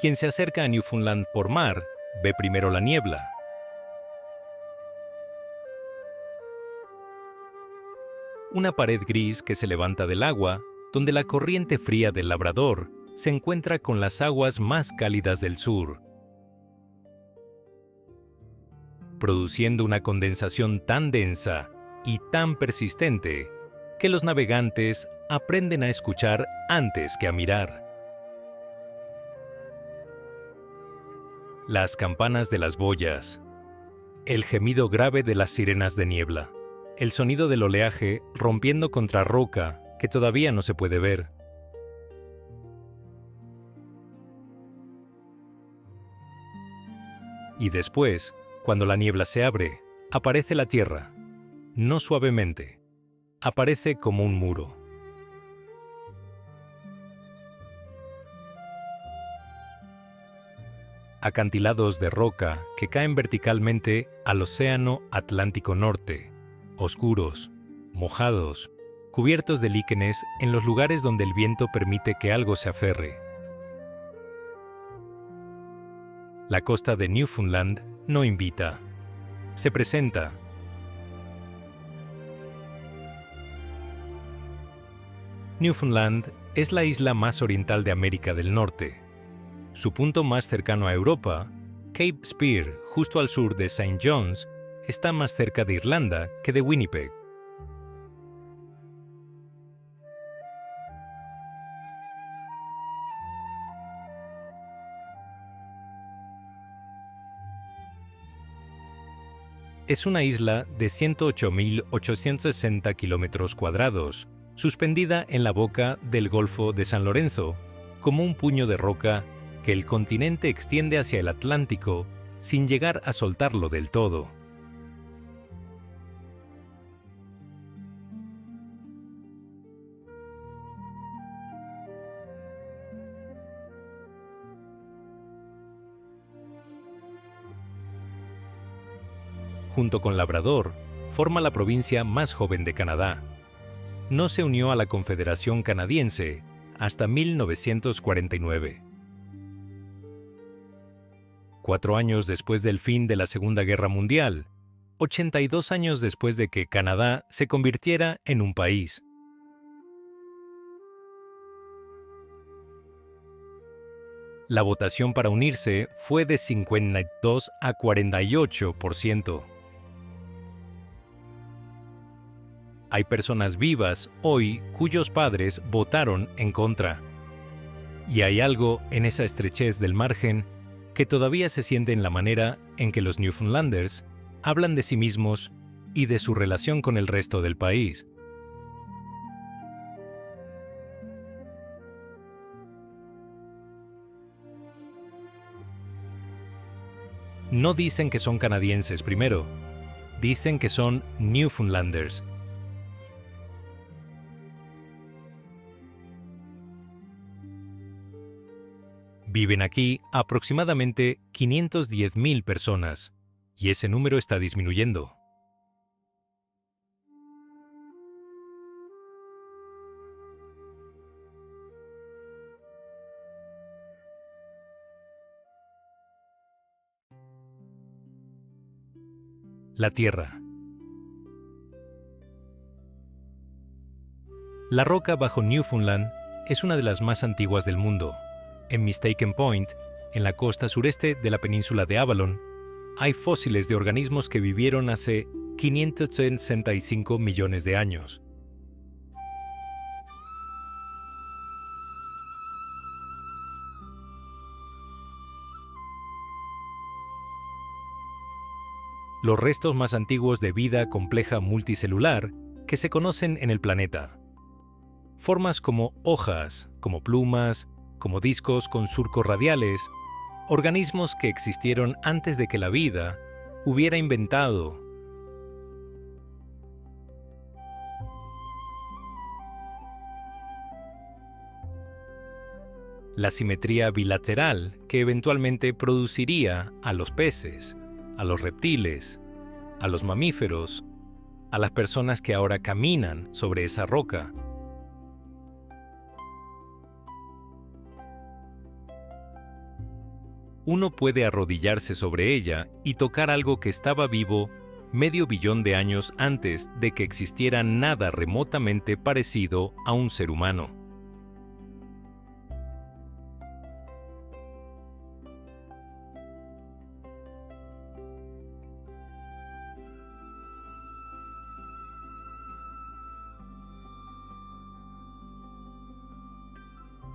Quien se acerca a Newfoundland por mar ve primero la niebla. Una pared gris que se levanta del agua, donde la corriente fría del Labrador se encuentra con las aguas más cálidas del sur, produciendo una condensación tan densa y tan persistente que los navegantes aprenden a escuchar antes que a mirar. Las campanas de las boyas, el gemido grave de las sirenas de niebla, el sonido del oleaje rompiendo contra roca que todavía no se puede ver. Y después, cuando la niebla se abre, aparece la tierra, no suavemente, aparece como un muro. Acantilados de roca que caen verticalmente al Océano Atlántico Norte, oscuros, mojados, cubiertos de líquenes en los lugares donde el viento permite que algo se aferre. La costa de Newfoundland no invita, se presenta. Newfoundland es la isla más oriental de América del Norte. Su punto más cercano a Europa, Cape Spear, justo al sur de St. John's, está más cerca de Irlanda que de Winnipeg. Es una isla de 108.860 kilómetros cuadrados, suspendida en la boca del Golfo de San Lorenzo, como un puño de roca que el continente extiende hacia el Atlántico sin llegar a soltarlo del todo. Junto con Labrador, forma la provincia más joven de Canadá. No se unió a la Confederación Canadiense hasta 1949. 4 años después del fin de la Segunda Guerra Mundial, 82 años después de que Canadá se convirtiera en un país. La votación para unirse fue de 52 a 48%. Hay personas vivas hoy cuyos padres votaron en contra. Y hay algo en esa estrechez del margen que todavía se siente en la manera en que los Newfoundlanders hablan de sí mismos y de su relación con el resto del país. No dicen que son canadienses primero, dicen que son Newfoundlanders. Viven aquí aproximadamente 510.000 personas, y ese número está disminuyendo. La Tierra. La roca bajo Newfoundland es una de las más antiguas del mundo. En Mistaken Point, en la costa sureste de la península de Avalon, hay fósiles de organismos que vivieron hace 565 millones de años. Los restos más antiguos de vida compleja multicelular que se conocen en el planeta. Formas como hojas, como plumas, como discos con surcos radiales, organismos que existieron antes de que la vida hubiera inventado. La simetría bilateral que eventualmente produciría a los peces, a los reptiles, a los mamíferos, a las personas que ahora caminan sobre esa roca. uno puede arrodillarse sobre ella y tocar algo que estaba vivo medio billón de años antes de que existiera nada remotamente parecido a un ser humano.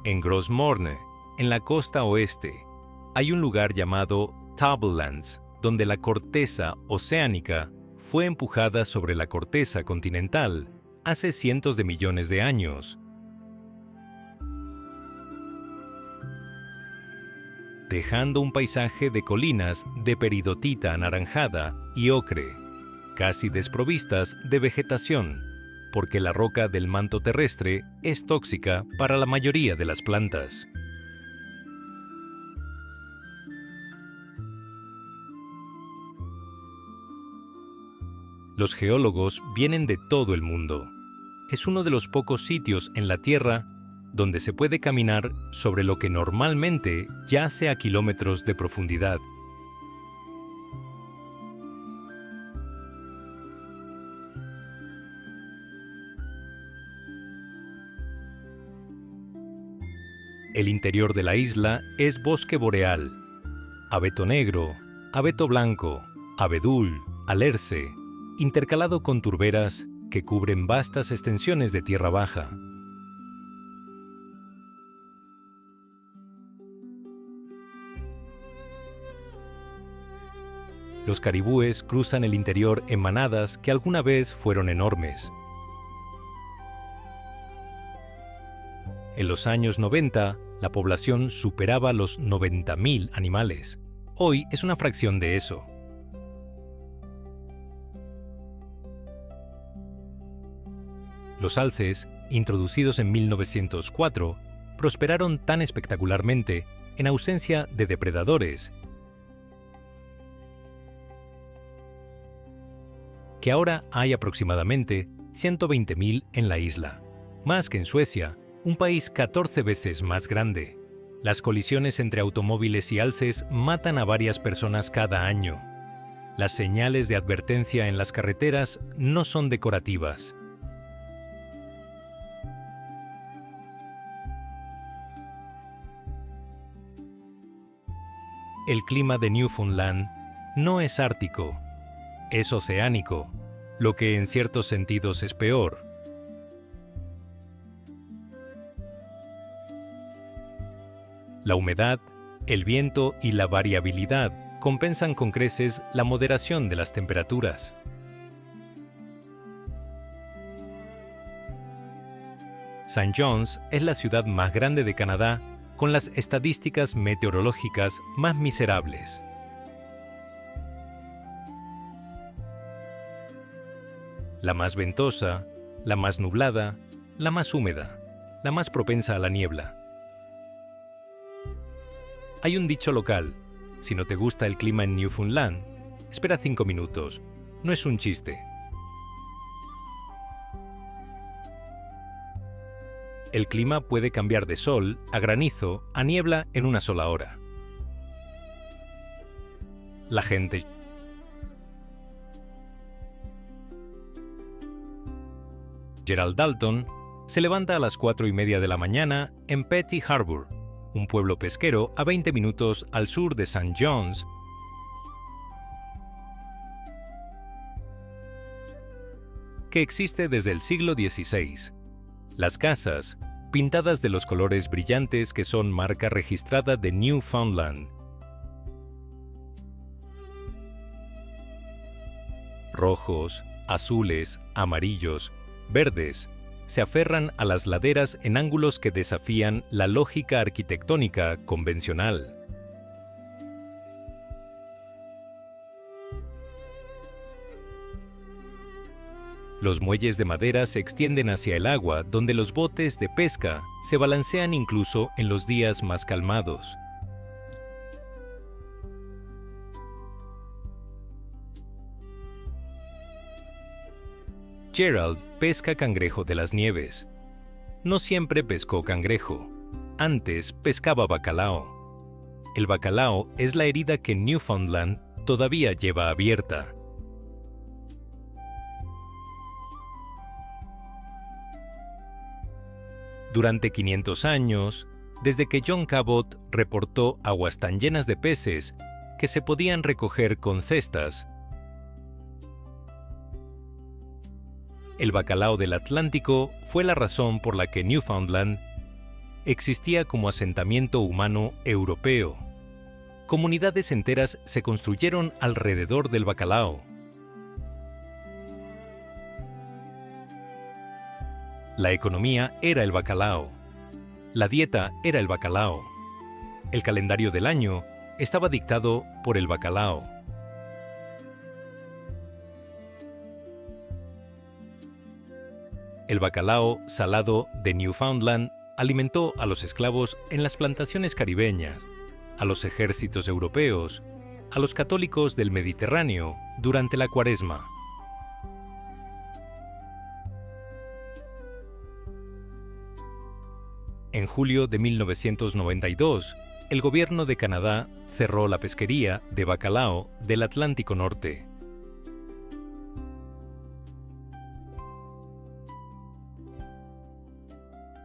En Gros Morne, en la costa oeste, hay un lugar llamado Tablelands, donde la corteza oceánica fue empujada sobre la corteza continental hace cientos de millones de años, dejando un paisaje de colinas de peridotita anaranjada y ocre, casi desprovistas de vegetación, porque la roca del manto terrestre es tóxica para la mayoría de las plantas. Los geólogos vienen de todo el mundo. Es uno de los pocos sitios en la Tierra donde se puede caminar sobre lo que normalmente yace a kilómetros de profundidad. El interior de la isla es bosque boreal, abeto negro, abeto blanco, abedul, alerce, intercalado con turberas que cubren vastas extensiones de tierra baja. Los caribúes cruzan el interior en manadas que alguna vez fueron enormes. En los años 90, la población superaba los 90.000 animales. Hoy es una fracción de eso. Los alces, introducidos en 1904, prosperaron tan espectacularmente en ausencia de depredadores que ahora hay aproximadamente 120.000 en la isla, más que en Suecia, un país 14 veces más grande. Las colisiones entre automóviles y alces matan a varias personas cada año. Las señales de advertencia en las carreteras no son decorativas. El clima de Newfoundland no es ártico, es oceánico, lo que en ciertos sentidos es peor. La humedad, el viento y la variabilidad compensan con creces la moderación de las temperaturas. St. John's es la ciudad más grande de Canadá con las estadísticas meteorológicas más miserables. La más ventosa, la más nublada, la más húmeda, la más propensa a la niebla. Hay un dicho local: si no te gusta el clima en Newfoundland, espera 5 minutos. No es un chiste. El clima puede cambiar de sol a granizo a niebla en una sola hora. La gente Gerald Dalton se levanta a las 4:30 de la mañana en Petty Harbour, un pueblo pesquero a 20 minutos al sur de St. John's, que existe desde el siglo XVI. Las casas, pintadas de los colores brillantes que son marca registrada de Newfoundland. Rojos, azules, amarillos, verdes, se aferran a las laderas en ángulos que desafían la lógica arquitectónica convencional. Los muelles de madera se extienden hacia el agua, donde los botes de pesca se balancean incluso en los días más calmados. Gerald pesca cangrejo de las nieves. No siempre pescó cangrejo. Antes pescaba bacalao. el bacalao es la herida que Newfoundland todavía lleva abierta. Durante 500 años, desde que John Cabot reportó aguas tan llenas de peces que se podían recoger con cestas, el bacalao del Atlántico fue la razón por la que Newfoundland existía como asentamiento humano europeo. Comunidades enteras se construyeron alrededor del bacalao. La economía era el bacalao. La dieta era el bacalao. El calendario del año estaba dictado por el bacalao. El bacalao salado de Newfoundland alimentó a los esclavos en las plantaciones caribeñas, a los ejércitos europeos, a los católicos del Mediterráneo durante la Cuaresma. En julio de 1992, el gobierno de Canadá cerró la pesquería de bacalao del Atlántico Norte.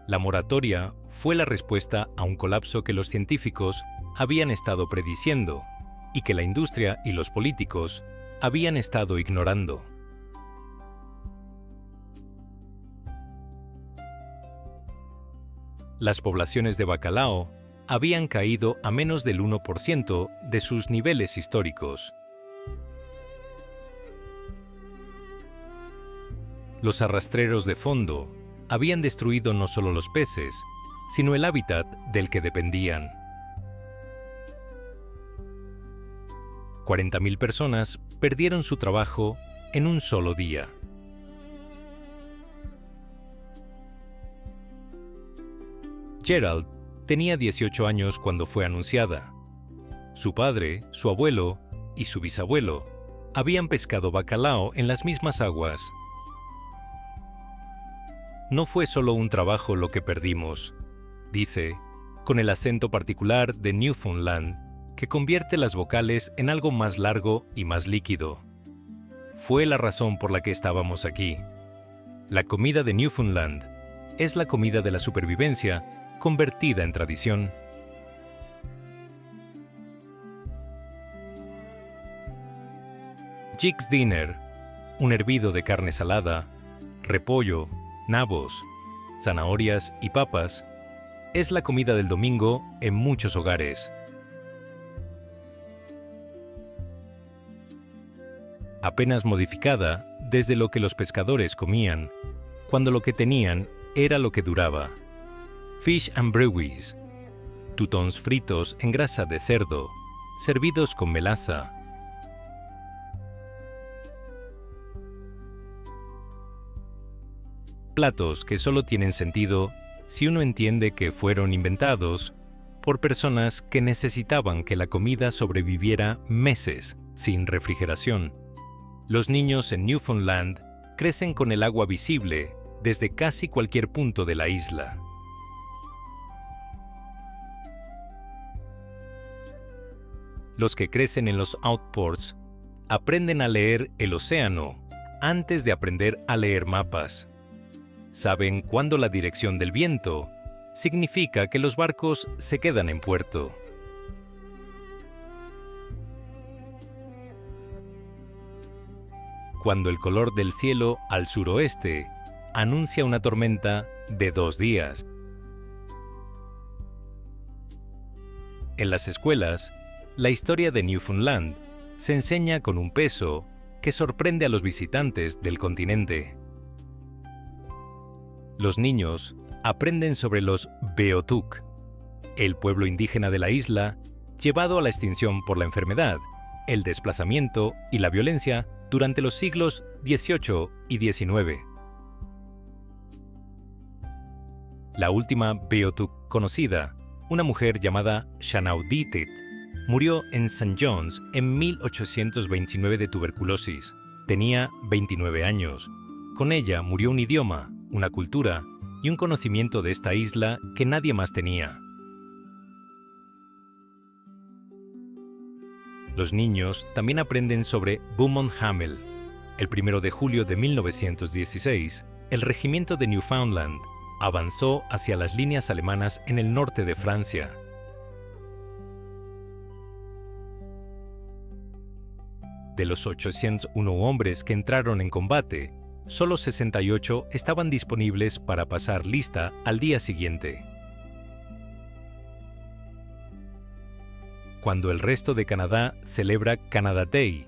La moratoria fue la respuesta a un colapso que los científicos habían estado prediciendo y que la industria y los políticos habían estado ignorando. Las poblaciones de bacalao habían caído a menos del 1% de sus niveles históricos. Los arrastreros de fondo habían destruido no solo los peces, sino el hábitat del que dependían. 40.000 personas perdieron su trabajo en un solo día. Gerald tenía 18 años cuando fue anunciada. Su padre, su abuelo y su bisabuelo habían pescado bacalao en las mismas aguas. No fue solo un trabajo lo que perdimos, dice, con el acento particular de Newfoundland, que convierte las vocales en algo más largo y más líquido. Fue la razón por la que estábamos aquí. La comida de Newfoundland es la comida de la supervivencia convertida en tradición. Jig's Dinner, un hervido de carne salada, repollo, nabos, zanahorias y papas, es la comida del domingo en muchos hogares. Apenas modificada desde lo que los pescadores comían, cuando lo que tenían era lo que duraba. Fish and brewis, tutons fritos en grasa de cerdo, servidos con melaza. Platos que solo tienen sentido si uno entiende que fueron inventados por personas que necesitaban que la comida sobreviviera meses sin refrigeración. Los niños en Newfoundland crecen con el agua visible desde casi cualquier punto de la isla. Los que crecen en los outports aprenden a leer el océano antes de aprender a leer mapas. Saben cuándo la dirección del viento significa que los barcos se quedan en puerto. Cuando el color del cielo al suroeste anuncia una tormenta de 2 días. En las escuelas, la historia de Newfoundland se enseña con un peso que sorprende a los visitantes del continente. Los niños aprenden sobre los Beothuk, el pueblo indígena de la isla llevado a la extinción por la enfermedad, el desplazamiento y la violencia durante los siglos XVIII y XIX. La última Beothuk conocida, una mujer llamada Shanawdithit, murió en St. John's en 1829 de tuberculosis. Tenía 29 años. Con ella murió un idioma, una cultura y un conocimiento de esta isla que nadie más tenía. Los niños también aprenden sobre Beaumont Hamel. El 1 de julio de 1916, el regimiento de Newfoundland avanzó hacia las líneas alemanas en el norte de Francia. De los 801 hombres que entraron en combate, solo 68 estaban disponibles para pasar lista al día siguiente. Cuando el resto de Canadá celebra Canada Day,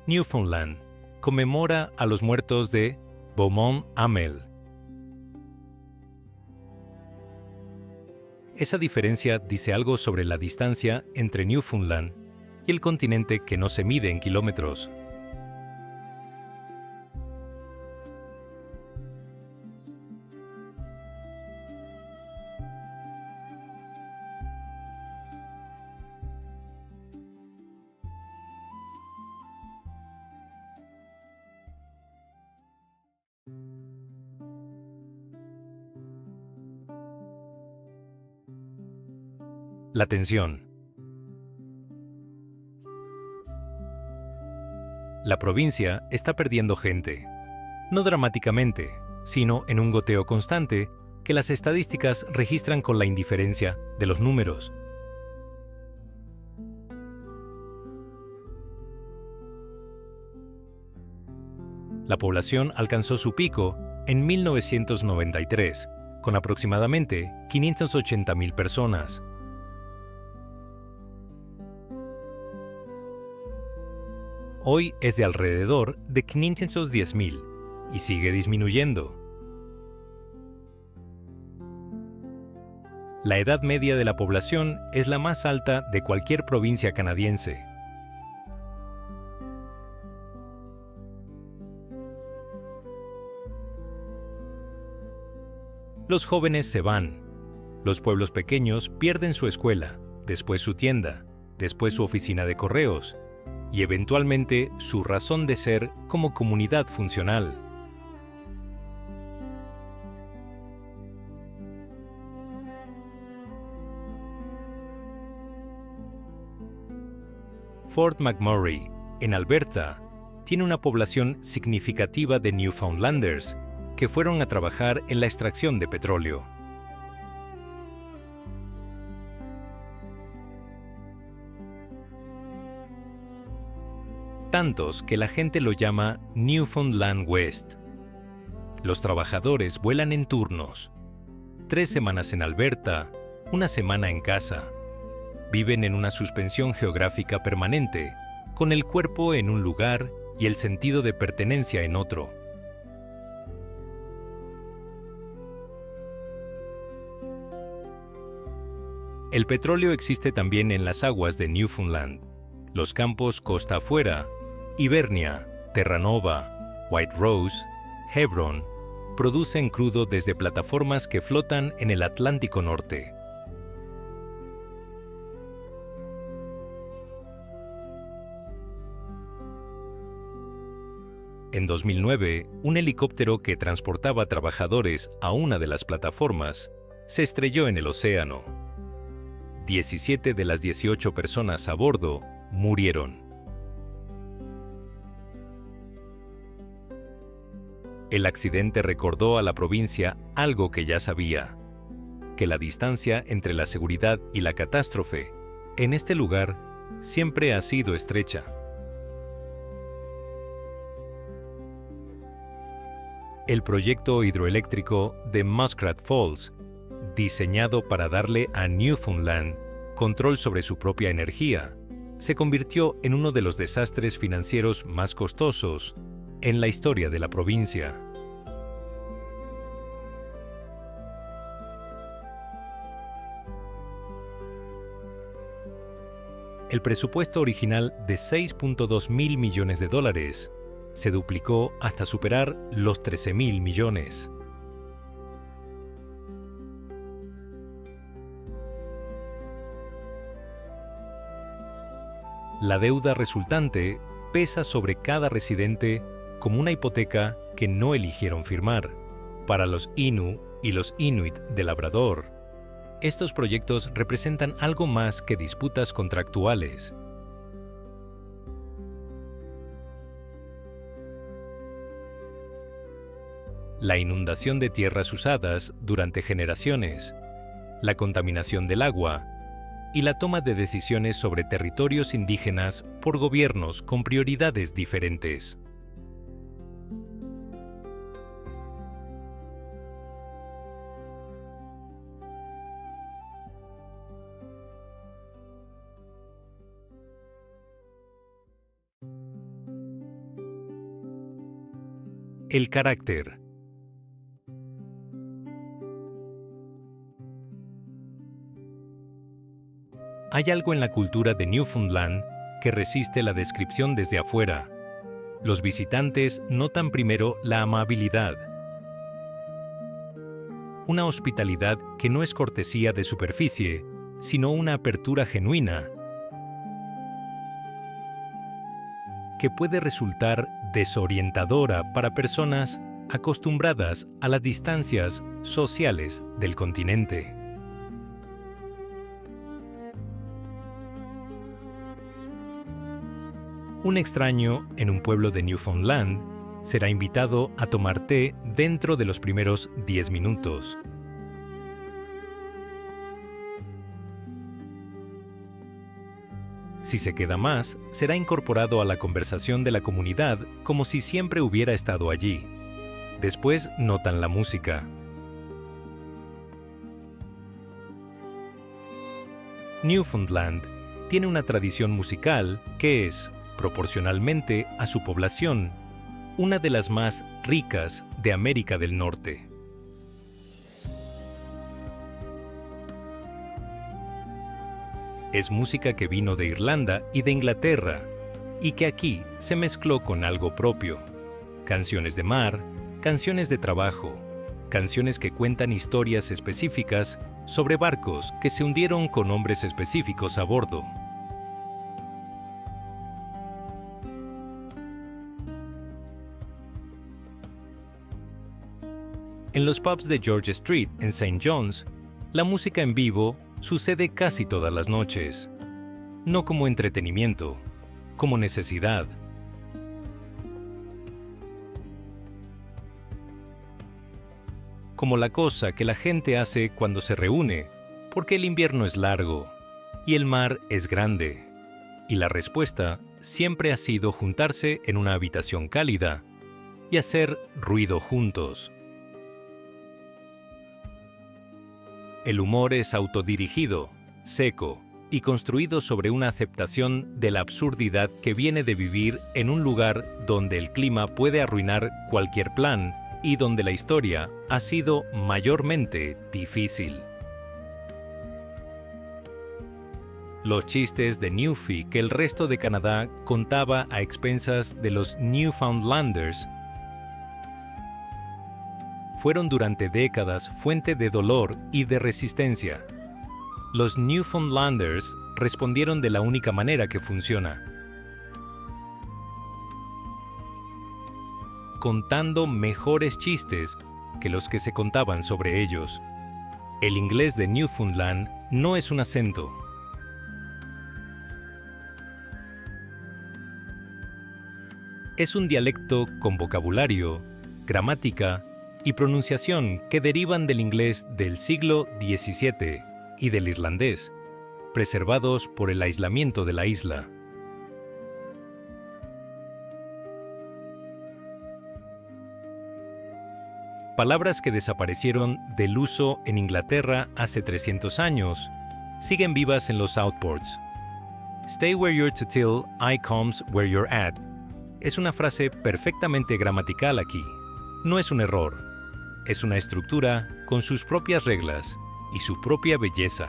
Newfoundland conmemora a los muertos de Beaumont Hamel. Esa diferencia dice algo sobre la distancia entre Newfoundland y el continente, que no se mide en kilómetros. La tensión. La provincia está perdiendo gente, no dramáticamente, sino en un goteo constante que las estadísticas registran con la indiferencia de los números. La población alcanzó su pico en 1993, con aproximadamente 580,000 personas. Hoy es de alrededor de 510,000 y sigue disminuyendo. La edad media de la población es la más alta de cualquier provincia canadiense. Los jóvenes se van. Los pueblos pequeños pierden su escuela, después su tienda, después su oficina de correos, y eventualmente su razón de ser como comunidad funcional. Fort McMurray, en Alberta, tiene una población significativa de Newfoundlanders que fueron a trabajar en la extracción de petróleo. Tantos que la gente lo llama Newfoundland West. Los trabajadores vuelan en turnos. 3 semanas en Alberta, 1 semana en casa. Viven en una suspensión geográfica permanente, con el cuerpo en un lugar y el sentido de pertenencia en otro. El petróleo existe también en las aguas de Newfoundland, los campos costa afuera, Hibernia, Terranova, White Rose, Hebron, producen crudo desde plataformas que flotan en el Atlántico Norte. En 2009, un helicóptero que transportaba trabajadores a una de las plataformas se estrelló en el océano. 17 de las 18 personas a bordo murieron. El accidente recordó a la provincia algo que ya sabía, que la distancia entre la seguridad y la catástrofe en este lugar siempre ha sido estrecha. El proyecto hidroeléctrico de Muskrat Falls, diseñado para darle a Newfoundland control sobre su propia energía, se convirtió en uno de los desastres financieros más costosos en la historia de la provincia. El presupuesto original de $6.2 mil millones se duplicó hasta superar los 13,000 millones. La deuda resultante pesa sobre cada residente como una hipoteca que no eligieron firmar. Para los Innu y los Inuit de Labrador, estos proyectos representan algo más que disputas contractuales. la inundación de tierras usadas durante generaciones, la contaminación del agua y la toma de decisiones sobre territorios indígenas por gobiernos con prioridades diferentes. El carácter. Hay algo en la cultura de Newfoundland que resiste la descripción desde afuera. Los visitantes notan primero la amabilidad, una hospitalidad que no es cortesía de superficie, sino una apertura genuina, que puede resultar desorientadora para personas acostumbradas a las distancias sociales del continente. Un extraño en un pueblo de Newfoundland será invitado a tomar té dentro de los primeros 10 minutos. Si se queda más, será incorporado a la conversación de la comunidad como si siempre hubiera estado allí. Después notan la música. Newfoundland tiene una tradición musical que es, proporcionalmente a su población, una de las más ricas de América del Norte. Es música que vino de Irlanda y de Inglaterra, y que aquí se mezcló con algo propio. Canciones de mar, canciones de trabajo, canciones que cuentan historias específicas sobre barcos que se hundieron con hombres específicos a bordo. En los pubs de George Street en St. John's, la música en vivo sucede casi todas las noches, no como entretenimiento, como necesidad. Como la cosa que la gente hace cuando se reúne, porque el invierno es largo y el mar es grande, y la respuesta siempre ha sido juntarse en una habitación cálida y hacer ruido juntos. El humor es autodirigido, seco y construido sobre una aceptación de la absurdidad que viene de vivir en un lugar donde el clima puede arruinar cualquier plan y donde la historia ha sido mayormente difícil. Los chistes de Newfie que el resto de Canadá contaba a expensas de los Newfoundlanders fueron durante décadas fuente de dolor y de resistencia. Los Newfoundlanders respondieron de la única manera que funciona: contando mejores chistes que los que se contaban sobre ellos. El inglés de Newfoundland no es un acento. Es un dialecto con vocabulario, gramática y pronunciación que derivan del inglés del siglo XVII y del irlandés, preservados por el aislamiento de la isla. Palabras que desaparecieron del uso en Inglaterra hace 300 años siguen vivas en los Southports. Stay where you're to till I comes where you're at es una frase perfectamente gramatical aquí. No es un error. Es una estructura con sus propias reglas y su propia belleza.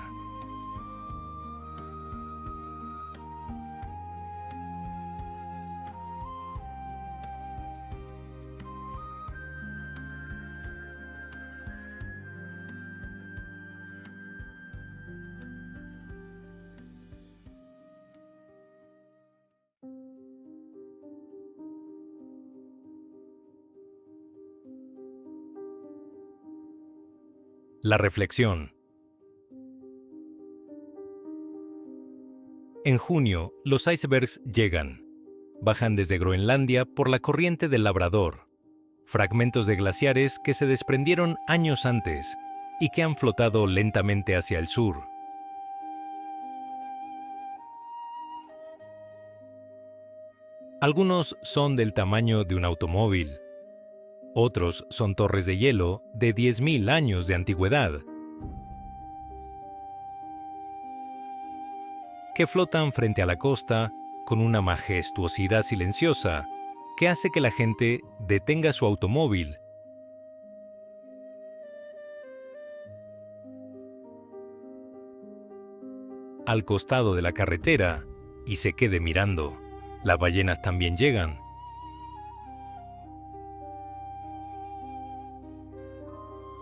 La reflexión. En junio, los icebergs llegan. Bajan desde Groenlandia por la corriente del Labrador. fragmentos de glaciares que se desprendieron años antes y que han flotado lentamente hacia el sur. Algunos son del tamaño de un automóvil. Otros son torres de hielo de 10.000 años de antigüedad, que flotan frente a la costa con una majestuosidad silenciosa que hace que la gente detenga su automóvil al costado de la carretera y se quede mirando. Las ballenas también llegan.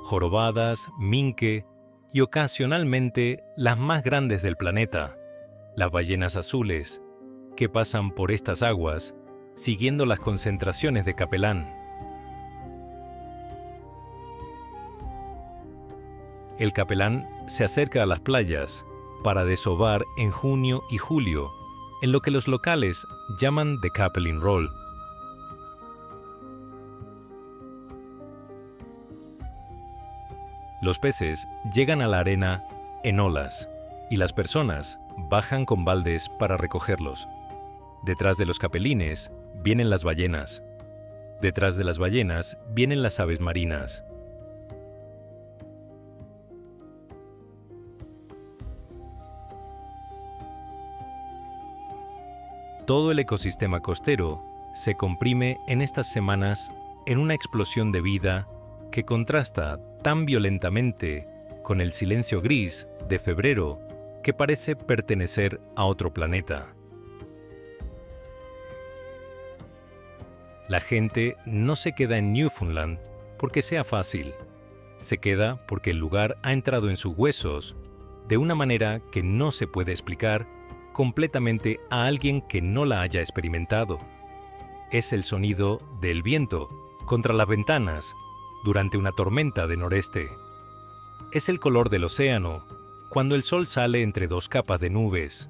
Jorobadas, minke y ocasionalmente las más grandes del planeta, las ballenas azules, que pasan por estas aguas siguiendo las concentraciones de capelán. El capelán se acerca a las playas para desovar en junio y julio, en lo que los locales llaman The Capelin Roll. Los peces llegan a la arena en olas y las personas bajan con baldes para recogerlos. Detrás de los capelines vienen las ballenas. Detrás de las ballenas vienen las aves marinas. Todo el ecosistema costero se comprime en estas semanas en una explosión de vida que contrasta tan violentamente con el silencio gris de febrero que parece pertenecer a otro planeta. La gente no se queda en Newfoundland porque sea fácil. Se queda porque el lugar ha entrado en sus huesos de una manera que no se puede explicar completamente a alguien que no la haya experimentado. Es el sonido del viento contra las ventanas durante una tormenta de noreste. Es el color del océano cuando el sol sale entre dos capas de nubes.